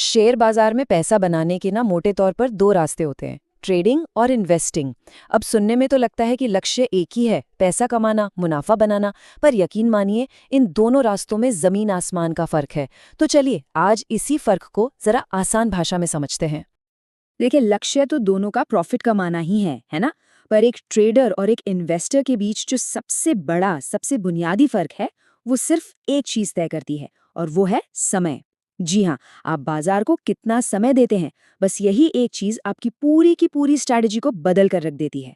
Share बाजार में पैसा बनाने के ना मोटे तौर पर दो रास्ते होते हैं, ट्रेडिंग और इन्वेस्टिंग। अब सुनने में तो लगता है कि लक्ष्य एक ही है, पैसा कमाना, मुनाफा बनाना, पर यकीन मानिए इन दोनों रास्तों में जमीन आसमान का फर्क है। तो चलिए आज इसी फर्क को जरा आसान भाषा में समझते हैं। देखिए, लक्ष्य तो दोनों का प्रॉफिट कमाना ही है ना? पर एक ट्रेडर और एक इन्वेस्टर के बीच जो सबसे बड़ा, सबसे बुनियादी फर्क है, वो सिर्फ एक चीज तय करती है, और वो है समय। जी हाँ, आप बाजार को कितना समय देते हैं, बस यही एक चीज आपकी पूरी की पूरी स्ट्रैटेजी को बदल कर रख देती है।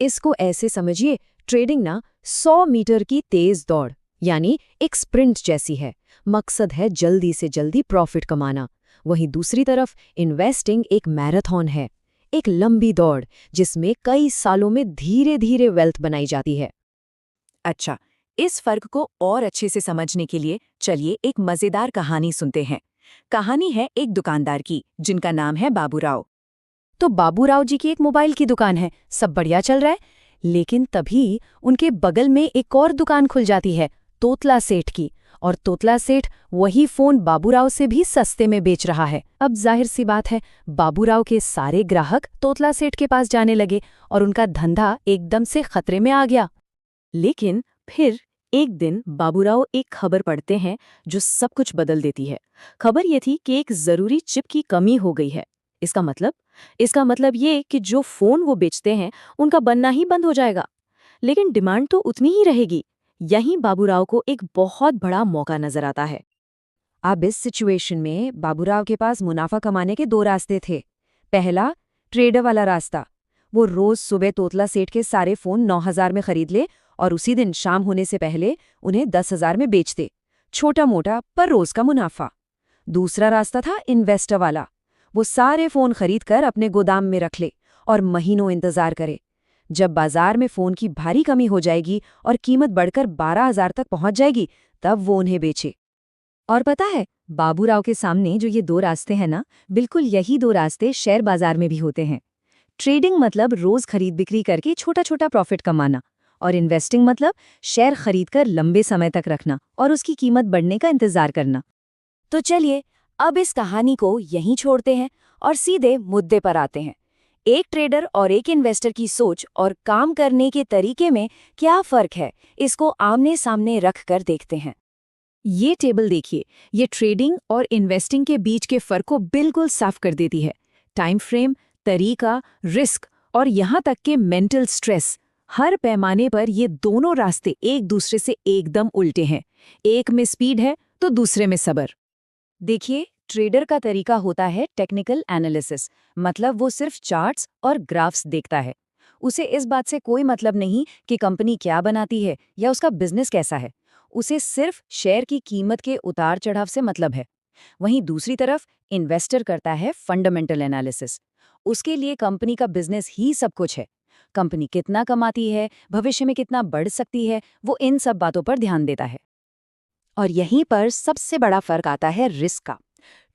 इसको ऐसे समझिए, ट्रेडिंग ना 100 मीटर की तेज दौड़ यानी एक स्प्रिंट जैसी है। मकसद है जल्दी से जल्दी प्रॉफिट कमाना। वहीं दूसरी तरफ इन्वेस्टिंग एक मैराथन है, एक लंबी दौड़ जिसमें कई सालों में धीरे धीरे वेल्थ बनाई जाती है। अच्छा, इस फर्क को और अच्छे से समझने के लिए चलिए एक मजेदार कहानी सुनते हैं। कहानी है एक दुकानदार की जिनका नाम है बाबूराव। तो बाबूराव जी की एक मोबाइल की दुकान है, सब बढ़िया चल रहा है। लेकिन तभी उनके बगल में एक और दुकान खुल जाती है, तोतला सेठ की। और तोतला सेठ वही फोन बाबूराव से भी सस्ते में बेच रहा है। अब जाहिर सी बात है, बाबूराव के सारे ग्राहक तोतला सेठ के पास जाने लगे और उनका धंधा एकदम से खतरे में आ गया। लेकिन फिर एक दिन बाबूराव एक खबर पढ़ते हैं जो सब कुछ बदल देती है। खबर ये थी कि एक जरूरी चिप की कमी हो गई है। इसका मतलब ये कि जो फोन वो बेचते हैं उनका बनना ही बंद हो जाएगा। लेकिन डिमांड तो उतनी ही रहेगी। यहीं बाबूराव को एक बहुत बड़ा मौका नजर आता है। अब इस सिचुएशन में बाबूराव के पास मुनाफा कमाने के दो रास्ते थे। पहला, ट्रेडर वाला रास्ता। वो रोज सुबह तोतला सेठ के सारे फोन 9,000 में खरीद ले और उसी दिन शाम होने से पहले उन्हें 10,000 में बेच दे। छोटा मोटा पर रोज का मुनाफा। दूसरा रास्ता था इन्वेस्टर वाला। वो सारे फोन खरीद कर अपने गोदाम में रख ले और महीनों इंतजार करे। जब बाजार में फोन की भारी कमी हो जाएगी और कीमत बढ़कर 12,000 तक पहुंच जाएगी, तब वो उन्हें बेचे। और पता है, बाबूराव के सामने जो ये दो रास्ते हैं ना, बिल्कुल यही दो रास्ते शेयर बाजार में भी होते हैं। ट्रेडिंग मतलब रोज खरीद बिक्री करके छोटा छोटा प्रॉफिट कमाना, और इन्वेस्टिंग मतलब शेयर खरीदकर लंबे समय तक रखना और उसकी कीमत बढ़ने का इंतजार करना। तो चलिए अब इस कहानी को यहीं छोड़ते हैं और सीधे मुद्दे पर आते हैं। एक ट्रेडर और एक इन्वेस्टर की सोच और काम करने के तरीके में क्या फर्क है, इसको आमने सामने रख कर देखते हैं। ये टेबल देखिए, ये ट्रेडिंग और इन्वेस्टिंग के बीच के फर्क को बिल्कुल साफ कर देती है। टाइम फ्रेम, तरीका, रिस्क और यहाँ तक के मेंटल स्ट्रेस, हर पैमाने पर ये दोनों रास्ते एक दूसरे से एकदम उल्टे हैं। एक में स्पीड है तो दूसरे में सब्र। देखिए, ट्रेडर का तरीका होता है टेक्निकल एनालिसिस, मतलब वो सिर्फ चार्ट्स और ग्राफ्स देखता है। उसे इस बात से कोई मतलब नहीं कि कंपनी क्या बनाती है या उसका बिजनेस कैसा है। उसे सिर्फ शेयर की कीमत के उतार चढ़ाव से मतलब है। वहीं दूसरी तरफ इन्वेस्टर करता है फंडामेंटल एनालिसिस। उसके लिए कंपनी का बिजनेस ही सब कुछ है। कंपनी कितना कमाती है, भविष्य में कितना बढ़ सकती है, वो इन सब बातों पर ध्यान देता है। और यहीं पर सबसे बड़ा फर्क आता है रिस्क का।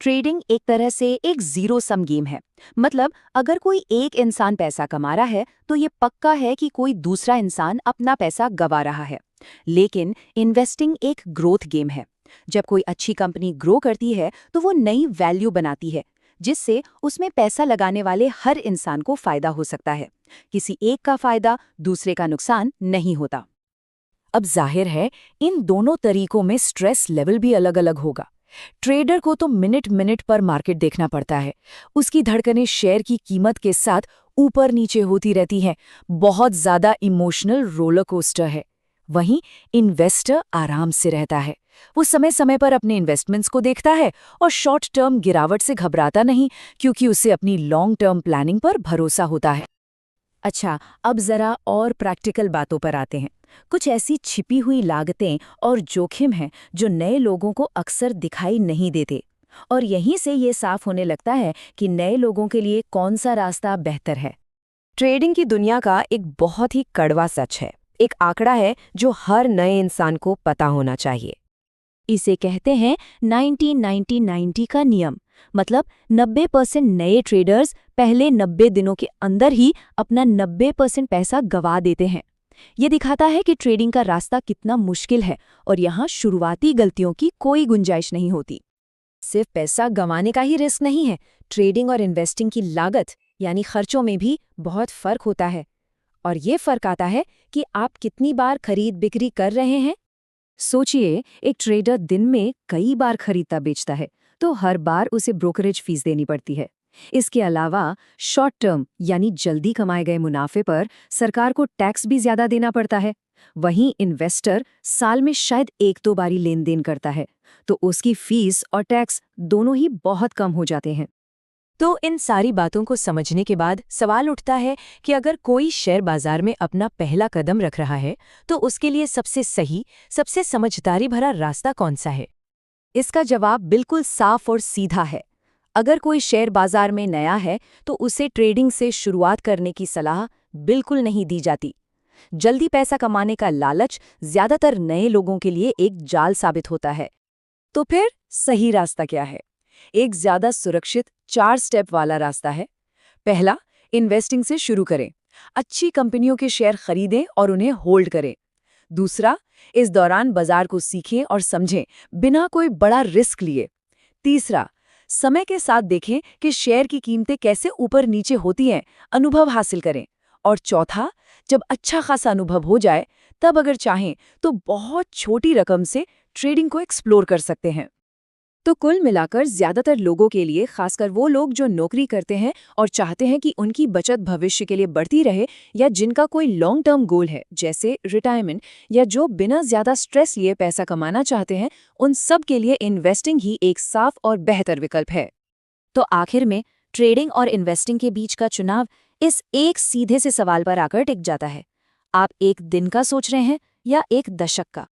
ट्रेडिंग एक तरह से एक जीरो सम गेम है। मतलब अगर कोई एक इंसान पैसा कमा रहा है तो ये पक्का है कि कोई दूसरा इंसान अपना पैसा गंवा रहा है। लेकिन इन्वेस्टिंग एक ग्रोथ गेम है। जब कोई अच्छी कंपनी ग्रो करती है तो वो नई वैल्यू बनाती है, जिससे उसमें पैसा लगाने वाले हर इंसान को फायदा हो सकता है। किसी एक का फायदा दूसरे का नुकसान नहीं होता। अब जाहिर है, इन दोनों तरीकों में स्ट्रेस लेवल भी अलग अलग होगा। ट्रेडर को तो मिनट मिनट पर मार्केट देखना पड़ता है। उसकी धड़कनें शेयर की कीमत के साथ ऊपर नीचे होती रहती हैं। बहुत ज्यादा इमोशनल रोलर कोस्टर है। वहीं इन्वेस्टर आराम से रहता है। वो समय समय पर अपने इन्वेस्टमेंट्स को देखता है और शॉर्ट टर्म गिरावट से घबराता नहीं, क्योंकि उसे अपनी लॉन्ग टर्म प्लानिंग पर भरोसा होता है। अच्छा, अब जरा और प्रैक्टिकल बातों पर आते हैं। कुछ ऐसी छिपी हुई लागतें और जोखिम हैं जो नए लोगों को अक्सर दिखाई नहीं देते, और यहीं से ये साफ होने लगता है कि नए लोगों के लिए कौन सा रास्ता बेहतर है। ट्रेडिंग की दुनिया का एक बहुत ही कड़वा सच है, एक आंकड़ा है जो हर नए इंसान को पता होना चाहिए। इसे कहते हैं 90-90-90 का नियम। मतलब 90% नए ट्रेडर्स पहले 90 दिनों के अंदर ही अपना 90% पैसा गंवा देते हैं। ये दिखाता है कि ट्रेडिंग का रास्ता कितना मुश्किल है और यहाँ शुरुआती गलतियों की कोई गुंजाइश नहीं होती। सिर्फ पैसा गंवाने का ही रिस्क नहीं है, ट्रेडिंग और इन्वेस्टिंग की लागत यानी खर्चों में भी बहुत फर्क होता है। और ये फर्क आता है कि आप कितनी बार खरीद बिक्री कर रहे हैं। सोचिए, एक ट्रेडर दिन में कई बार खरीदता बेचता है, तो हर बार उसे ब्रोकरेज फीस देनी पड़ती है। इसके अलावा शॉर्ट टर्म यानी जल्दी कमाए गए मुनाफे पर सरकार को टैक्स भी ज्यादा देना पड़ता है। वहीं इन्वेस्टर साल में शायद एक दो बारी लेन देन करता है, तो उसकी फीस और टैक्स दोनों ही बहुत कम हो जाते हैं। तो इन सारी बातों को समझने के बाद सवाल उठता है कि अगर कोई शेयर बाजार में अपना पहला कदम रख रहा है, तो उसके लिए सबसे सही, सबसे समझदारी भरा रास्ता कौन सा है? इसका जवाब बिल्कुल साफ और सीधा है। अगर कोई शेयर बाजार में नया है, तो उसे ट्रेडिंग से शुरुआत करने की सलाह बिल्कुल नहीं दी जाती। जल्दी पैसा कमाने का लालच ज्यादातर नए लोगों के लिए एक जाल साबित होता है। तो फिर सही रास्ता क्या है? एक ज्यादा सुरक्षित 4 स्टेप वाला रास्ता है। पहला, इन्वेस्टिंग से शुरू करें। अच्छी कंपनियों के शेयर खरीदें और उन्हें होल्ड करें। दूसरा, इस दौरान बाजार को सीखें और समझें बिना कोई बड़ा रिस्क लिए। तीसरा, समय के साथ देखें कि शेयर की कीमतें कैसे ऊपर नीचे होती हैं, अनुभव हासिल करें। और चौथा, जब अच्छा खासा अनुभव हो जाए, तब अगर चाहें तो बहुत छोटी रकम से ट्रेडिंग को एक्सप्लोर कर सकते हैं। तो कुल मिलाकर ज्यादातर लोगों के लिए, खासकर वो लोग जो नौकरी करते हैं और चाहते हैं कि उनकी बचत भविष्य के लिए बढ़ती रहे, या जिनका कोई लॉन्ग टर्म गोल है जैसे रिटायरमेंट, या जो बिना ज्यादा स्ट्रेस लिए पैसा कमाना चाहते हैं, उन सब के लिए इन्वेस्टिंग ही एक साफ और बेहतर विकल्प है। तो आखिर में ट्रेडिंग और इन्वेस्टिंग के बीच का चुनाव इस एक सीधे से सवाल पर आकर टिक जाता है। आप एक दिन का सोच रहे हैं या एक दशक का?